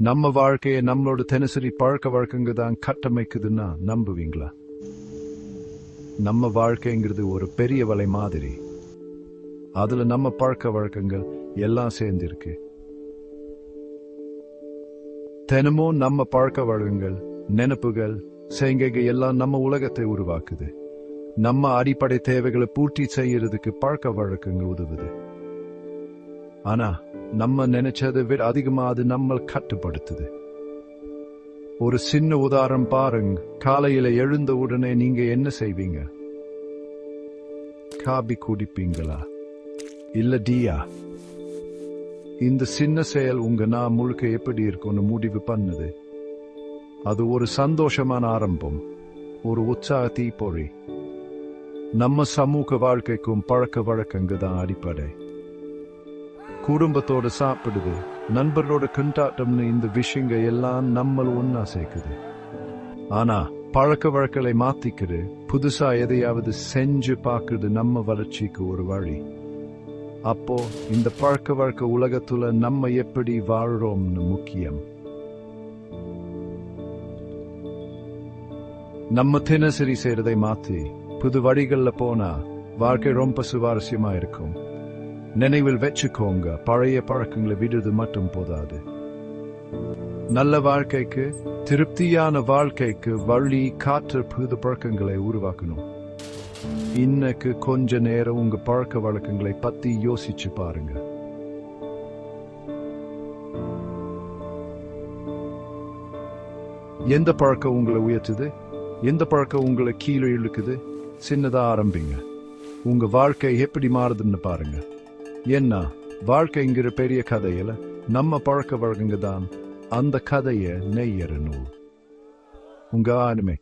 நம்ம வாழ்க்கையை நம்மளோட தினசரி பழக்க வழக்கங்க தான் கட்டமைக்குதுன்னா நம்புவீங்களா? நம்ம வாழ்க்கைங்கிறது ஒரு பெரிய வலை மாதிரி. அதுல நம்ம பழக்க வழக்கங்கள் எல்லாம் சேர்ந்திருக்கு. தினமும் நம்ம பழக்க வழக்கங்கள், நினைப்புகள், செய்கைகள் எல்லாம் நம்ம உலகத்தை உருவாக்குது. நம்ம அடிப்படை தேவைகளை பூர்த்தி செய்யறதுக்கு பழக்க வழக்கங்கள் உதவுது. ஆனா நம்ம நினைச்சதை விட அதிகமா அது நம்ம கட்டுப்படுத்துது. ஒரு சின்ன உதாரணம் பாருங்க. காலையில எழுந்த உடனே நீங்க என்ன செய்வீங்க? காபி குடிப்பீங்களா இல்ல டீயா? இந்த சின்ன செயல் உங்க நான் முழுக்க எப்படி இருக்கும்னு முடிவு பண்ணுது. அது ஒரு சந்தோஷமான ஆரம்பம், ஒரு உற்சாக தீப்பொறி. நம்ம சமூக வாழ்க்கைக்கும் பழக்க வழக்கங்க தான் அடிப்படை. குடும்பத்தோட சாப்பிடுது, நண்பர்களோட கொண்டாட்டம்னு இந்த விஷயங்க எல்லாம் நம்ம ஒன்னா சேர்க்குது. ஆனா பழக்க வழக்கங்களை மாத்திக்கிறது, புதுசா எதையாவது செஞ்சு பார்க்கறது நம்ம வளர்ச்சிக்கு ஒரு வழி. அப்போ இந்த பழக்க வழக்க உலகத்துல நம்ம எப்படி வாழ்றோம்னு முக்கியம். நம்ம தினசரி செய்யறதை மாத்தி புது வழிகள்ல போனா வாழ்க்கை ரொம்ப சுவாரஸ்யமா இருக்கும். நினைவில் வச்சுக்கோங்க, பழைய பழக்கங்களை விடுறது மட்டும் போதாது. நல்ல வாழ்க்கைக்கு, திருப்தியான வாழ்க்கைக்கு வழி காற்று புது பழக்கங்களை உருவாக்கணும். இன்னைக்கு கொஞ்ச நேரம் உங்க பழக்க வழக்கங்களை பத்தி யோசிச்சு பாருங்க. எந்த பழக்கம் உங்களை உயர்த்துது? எந்த பழக்கம் உங்களை கீழே இழுக்குது? சின்னதா ஆரம்பிங்க. உங்க வாழ்க்கை எப்படி மாறுதுன்னு பாருங்க. என்ன வாழ்க்கைங்கிற பெரிய கதையில நம்ம பழக்க வழக்கங்க தான் அந்த கதையை நெய்யற நூல். உங்க ஆளுமை